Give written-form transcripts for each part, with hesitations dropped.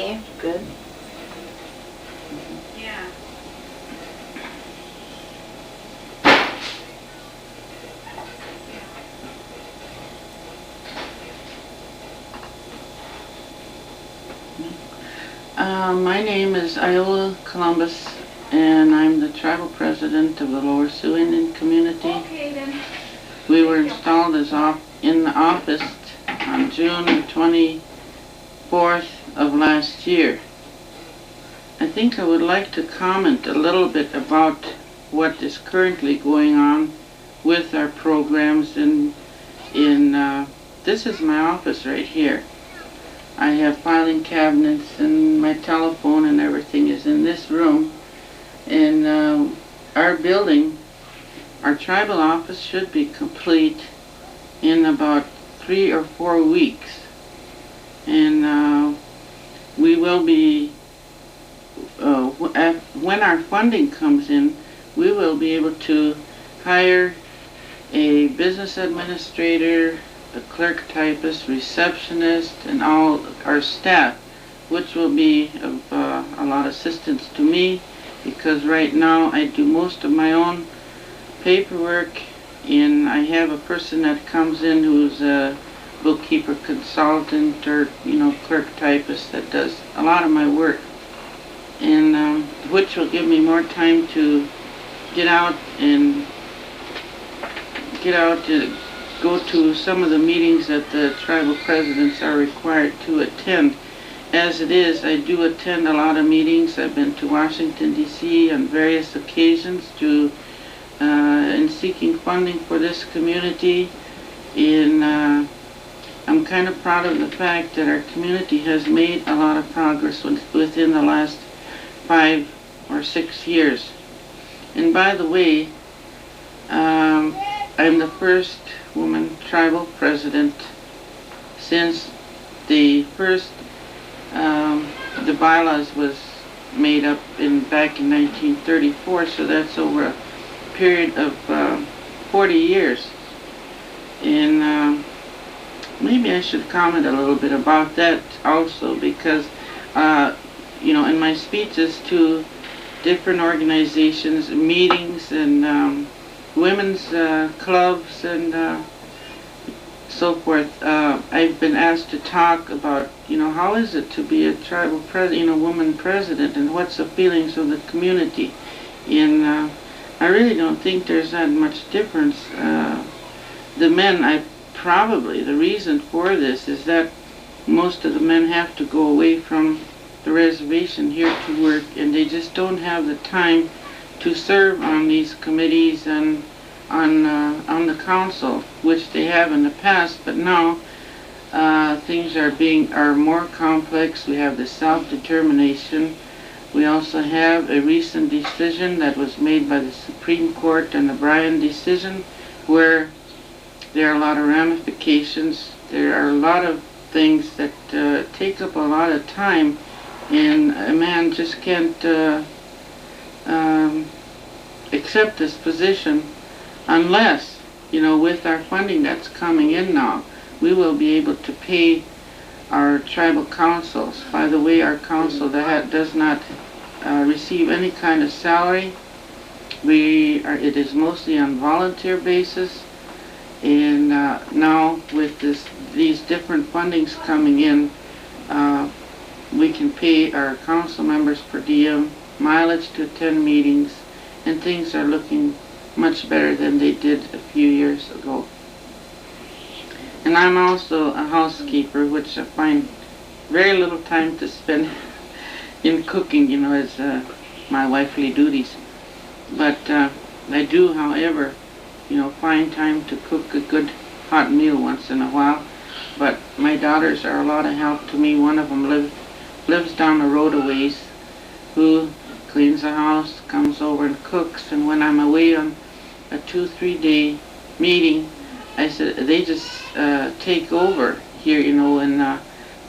Okay, good. Yeah. My name is Iola Columbus, and I'm the tribal president of the Lower Sioux Indian community. Okay, then. We were installed as in the office on June 24th of last year. I think I would like to comment a little bit about what is currently going on with our programs this is my office right here. I have filing cabinets and my telephone and everything is in this room. And our building, our tribal office should be complete in about 3 or 4 weeks. And we will be, when our funding comes in, we will be able to hire a business administrator, a clerk typist, receptionist, and all our staff, which will be of a lot of assistance to me, because right now I do most of my own paperwork, and I have a person that comes in who's a bookkeeper consultant or clerk typist that does a lot of my work, and which will give me more time to get out to go to some of the meetings that the tribal presidents are required to attend. As it is, I do attend a lot of meetings. I've been to Washington, D.C. on various occasions in seeking funding for this community. And I'm kind of proud of the fact that our community has made a lot of progress within the last 5 or 6 years. And by the way, I'm the first woman tribal president since the bylaws was made up back in 1934, so that's over a period of 40 years. And maybe I should comment a little bit about that also, because in my speeches to different organizations, meetings, and women's clubs and so forth, I've been asked to talk about, how is it to be a tribal woman president, and what's the feelings of the community. And I really don't think there's that much difference. The men, the reason for this is that most of the men have to go away from the reservation here to work, and they just don't have the time to serve on these committees and on the council, which they have in the past. But now things are more complex. We have the self-determination. We also have a recent decision that was made by the Supreme Court, and the Bryan decision, where there are a lot of ramifications. There are a lot of things that take up a lot of time, and a man just can't accept this position unless, with our funding that's coming in now, we will be able to pay our tribal councils. By the way, our council does not receive any kind of salary. It is mostly on volunteer basis, and now with these different fundings coming in, we can pay our council members per diem, mileage to attend meetings, and things are looking much better than they did a few years ago. And I'm also a housekeeper, which I find very little time to spend in cooking, as my wifely duties. But I do, however, find time to cook a good hot meal once in a while. But my daughters are a lot of help to me. One of them lives down the road a ways, who cleans the house, comes over and cooks. And when I'm away on a 2-3 day meeting, they just take over here, and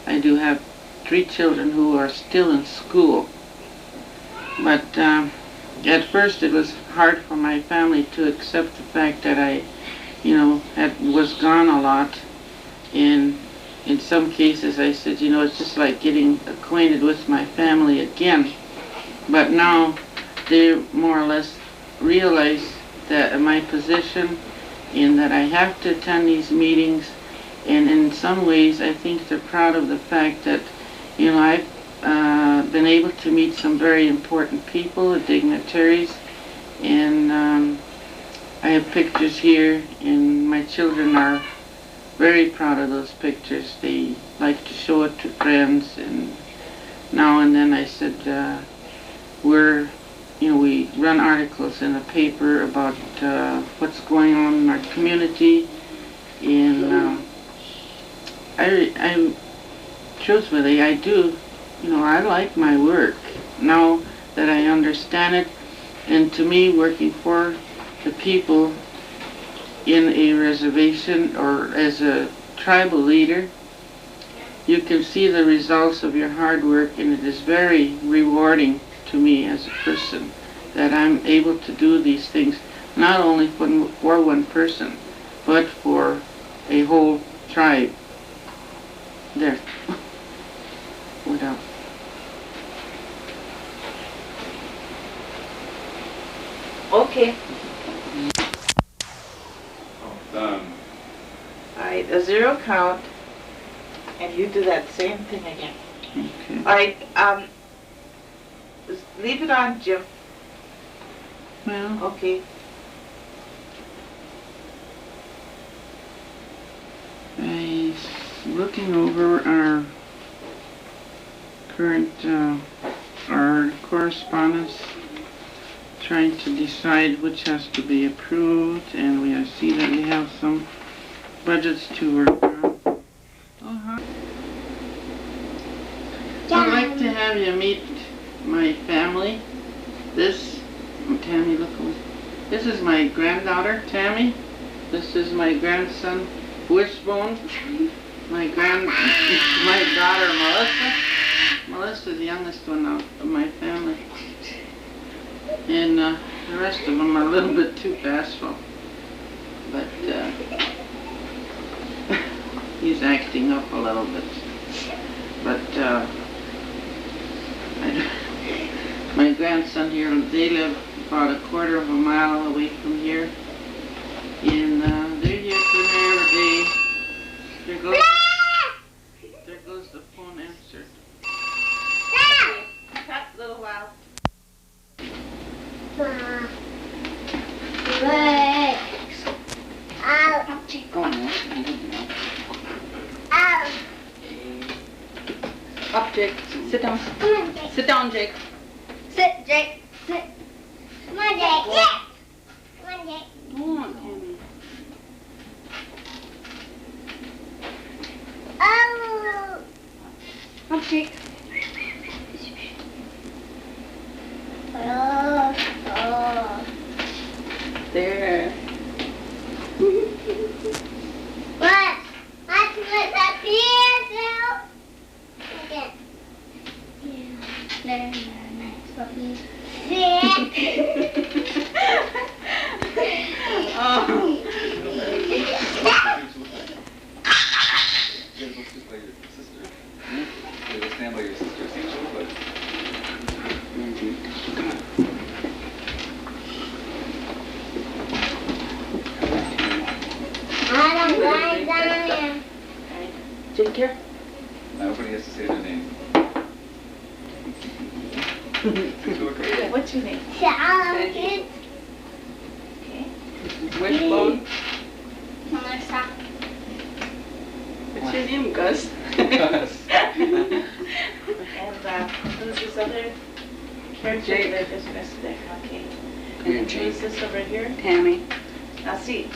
I do have 3 children who are still in school. But at first it was hard for my family to accept the fact that I was gone a lot, and in some cases I said, you know, it's just like getting acquainted with my family again. But now they more or less realize that my position in that I have to attend these meetings, and in some ways I think they're proud of the fact that, you know, I've been able to meet some very important people, dignitaries, and I have pictures here, and my children are very proud of those pictures. They like to show it to friends, and now and then I said, we run articles in the paper about what's going on in our community, and I truthfully, I do, you know, I like my work now that I understand it, and to me, working for the people in a reservation or as a tribal leader, you can see the results of your hard work, and it is very rewarding to me as a person that I'm able to do these things, not only for one person, but for a whole tribe. There. What else? Okay. Done. Alright, a 0 count, and you do that same thing again. Okay. Alright, leave it on, Jim. Well, Okay. I looking over our current our correspondence, trying to decide which has to be approved, and I see that we have some budgets to work on. I'd like to have you meet my family. Tammy, look over. This is my granddaughter, Tammy. This is my grandson, Wishbone. My daughter, Melissa. Melissa's the youngest one of my family. And the rest of them are a little bit too bashful. But he's acting up a little bit. But my grandson here, they live about a quarter of a mile away from here. And they're here for their day. There goes the phone answered. Okay, cut a little while. Up, Jake. Sit down. Sit down, Jake. Sit, Jake. Sit. Come on, Jake. Yeah. Come on, Jake. Come on, Tammy. Oh. Up, Jake. Oh. Oh. There. What? Let's put up here, Bill. Okay. Yeah. Nice puppy. Oh. You guys look just like your sister. You guys stand by your sister, see what she looks like. I don't like that. Jake, here. Now everybody has to say their name. What's your name? Shalom, kids. Okay. Wishbone. Melissa. What's your name, Gus? Yes. And who's this other character that I just missed there? Okay. And who's this over here? Tammy. Now see,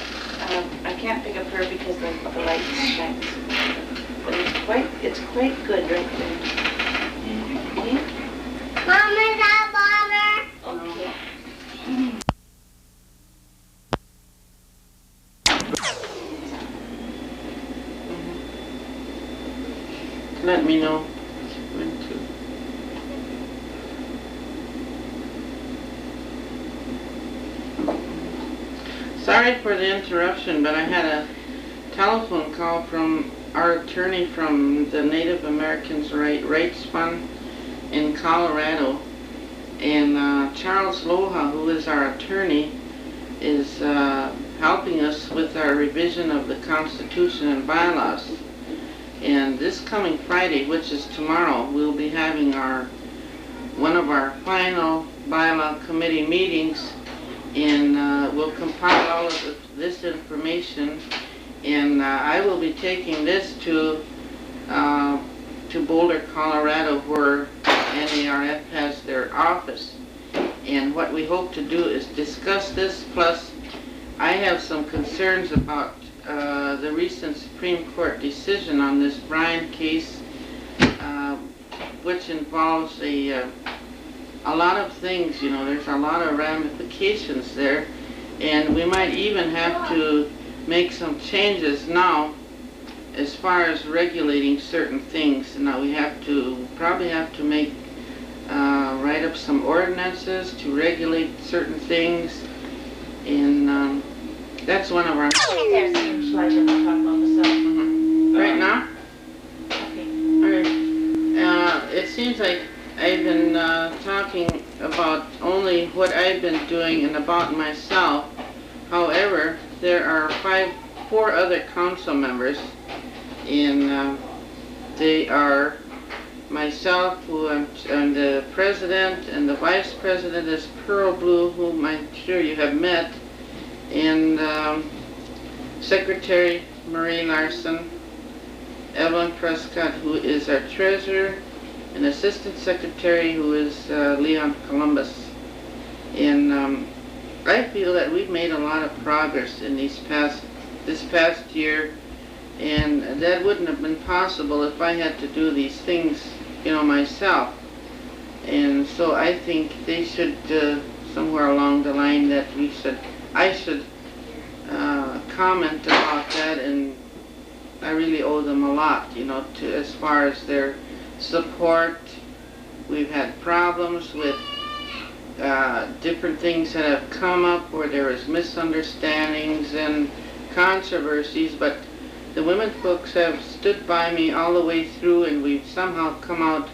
I can't pick up her because the light shines. But it's quite good right there. Okay? Mom, is that Bomber? Okay. Let me know when to. Sorry for the interruption, but I had a telephone call from our attorney from the Native Americans Rights Fund in Colorado, and Charles Loha, who is our attorney, is helping us with our revision of the Constitution and bylaws. And this coming Friday, which is tomorrow, we'll be having one of our final bylaw committee meetings, and we'll compile all of this information, and I will be taking this to Boulder, Colorado, where NARF has their office. And what we hope to do is discuss this, plus I have some concerns about the recent Supreme Court decision on this Bryan case, which involves a lot of things. You know, there's a lot of ramifications there, and we might even have to make some changes now as far as regulating certain things. Now we probably have to make write up some ordinances to regulate certain things, and that's one of our. There's some slides that we'll talk about this. Right now? Okay. Alright. It seems like I've been talking about only what I've been doing and about myself. However, there are four other council members, and they are myself, who I'm the president, and the vice president is Pearl Blue, whom I'm sure you have met, and Secretary Marie Larson, Evelyn Prescott, who is our treasurer, and Assistant Secretary, who is Leon Columbus. And I feel that we've made a lot of progress in this past year, and that wouldn't have been possible if I had to do these things, you know, myself. And so I think they should, somewhere along the line, that I should comment about that, and I really owe them a lot, you know, as far as their support. We've had problems with different things that have come up where there is misunderstandings and controversies, but the women folks have stood by me all the way through, and we've somehow come out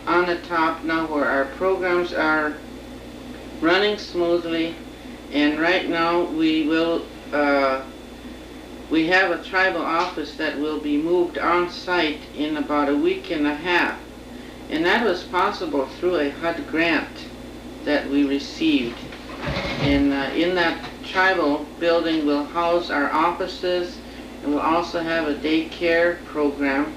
on the top now, where our programs are running smoothly. And right now we have a tribal office that will be moved on site in about a week and a half, and that was possible through a HUD grant that we received. And in that tribal building we'll house our offices, and we'll also have a daycare program,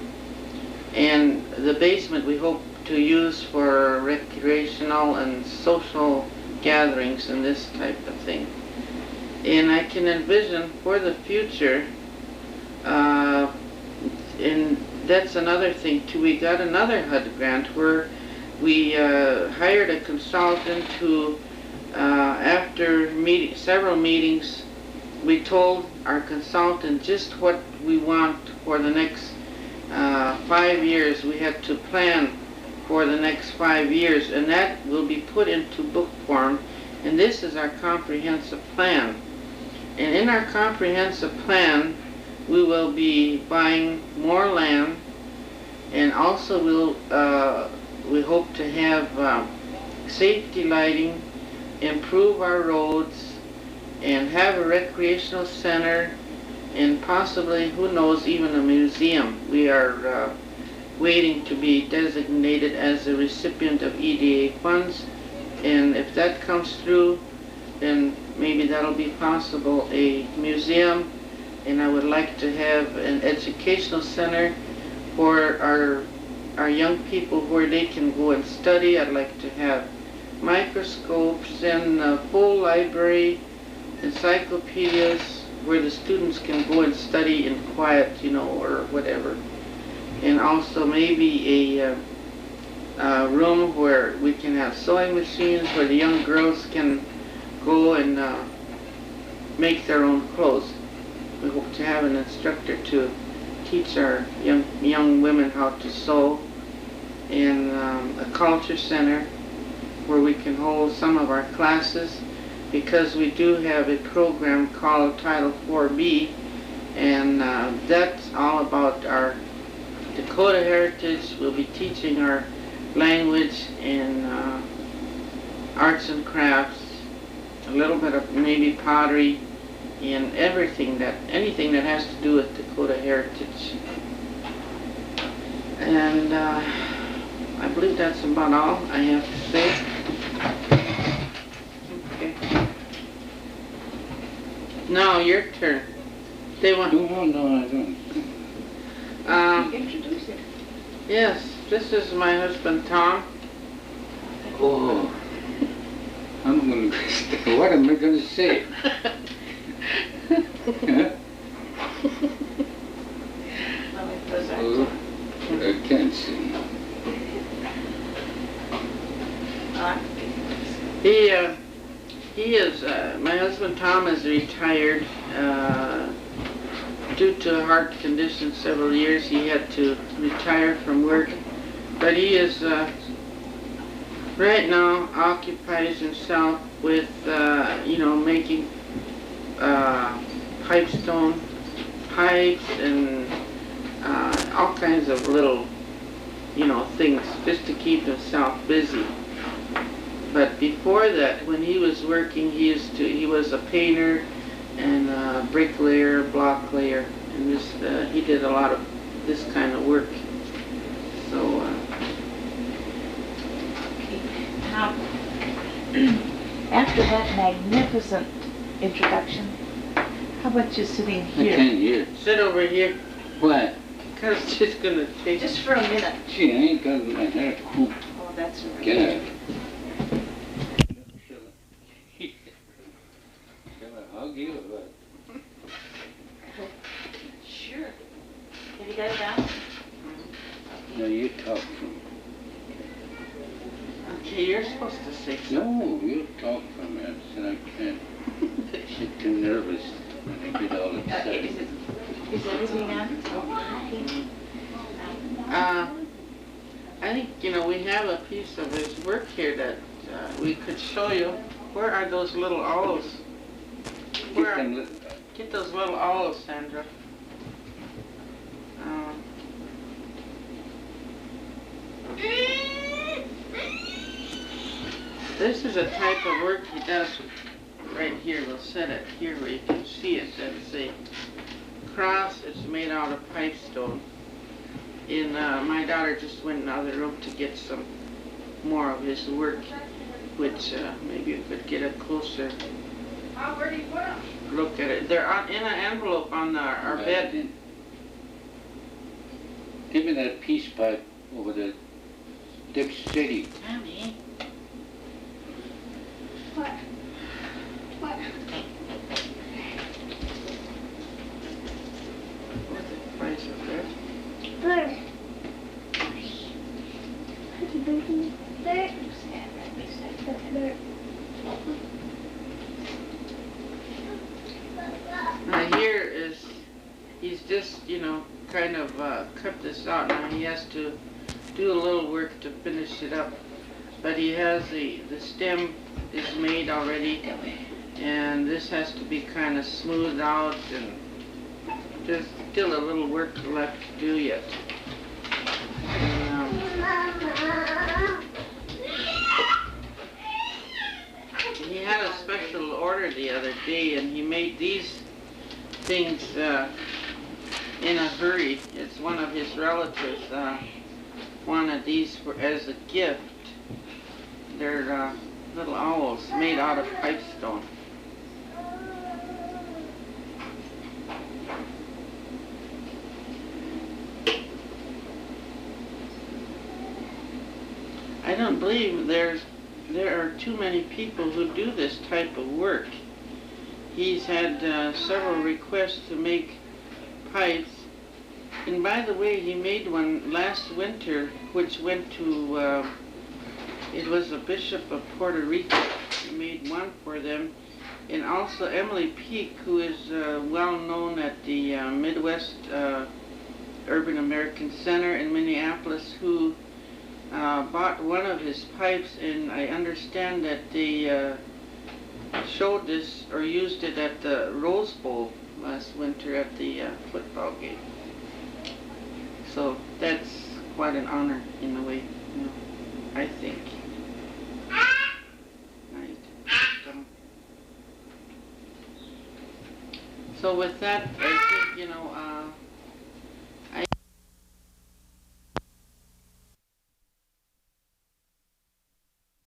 and the basement we hope to use for recreational and social gatherings and this type of thing. And I can envision for the future, and that's another thing too, we got another HUD grant where we hired a consultant who, after several meetings, we told our consultant just what we want for the next 5 years. We had to plan for the next 5 years, and that will be put into book form, and this is our comprehensive plan. And in our comprehensive plan, we will be buying more land, and also we hope to have safety lighting, improve our roads, and have a recreational center, and possibly, who knows, even a museum. We are waiting to be designated as a recipient of EDA funds, and if that comes through, then maybe that'll be possible, a museum. And I would like to have an educational center for our young people where they can go and study. I'd like to have microscopes and a full library, encyclopedias, where the students can go and study in quiet, you know, or whatever. And also maybe a room where we can have sewing machines, where the young girls can go and make their own clothes. We hope to have an instructor to teach our young women how to sew, and a culture center where we can hold some of our classes, because we do have a program called Title 4B, And that's all about our Dakota heritage. We'll be teaching our language and arts and crafts, a little bit of maybe pottery, and anything that has to do with Dakota heritage. And I believe that's about all I have to say. Okay. Now your turn. They want. No, I don't. Introduce it. Yes, this is my husband Tom. Oh, I'm gonna. What am I gonna say? Huh? Let me present Oh, I can't see. He is. My husband Tom is retired. Due to heart condition several years, he had to retire from work. But he is right now occupies himself with making pipestone pipes and all kinds of little things just to keep himself busy. But before that, when he was working, he was a painter and bricklayer, block layer, and he did a lot of this kind of work. So Now, after that magnificent introduction, how about you sitting I here? can't hear. sit over here, What? because it's just gonna take. Just for a minute. Gee, I ain't got my hair combed. Oh, that's all right. Get it. Shall I hug you or what? Sure. Have you got it down? No, you talk from. Okay, you're supposed to say something. No, you talk from me. I said I can't. I'm too nervous when I get all excited. Is everything on? I think we have a piece of his work here that we could show you. Where are those little owls? Get those little owls, Sandra. This is a type of work he does right here. We'll set it here where you can see it. That's a cross. It's made out of pipestone. And my daughter just went in the other room to get some more of his work, which maybe you could get a closer look at it. They're in an envelope on our bed. Give me that peace pipe over the Dip City. Tommy. What? What? What's the price of that? Bird. Bird. Bird. Now here is, he's just, kind of cut this out. Now he has to do a little work to finish it up. But he has the stem is made already, and this has to be kind of smoothed out, and there's still a little work left to do yet. And, he had a special order the other day, and he made these things in a hurry. It's one of his relatives wanted these as a gift. They're little owls made out of pipestone. I don't believe there are too many people who do this type of work. He's had several requests to make pipes. And by the way, he made one last winter, which went to, it was the Bishop of Puerto Rico. He made one for them. And also Emily Peak, who is well known at the Midwest Urban American Center in Minneapolis, who bought one of his pipes, and I understand that they showed this or used it at the Rose Bowl last winter at the football game. So that's quite an honor in a way, you know, I think. Right. So with that, I think, you know,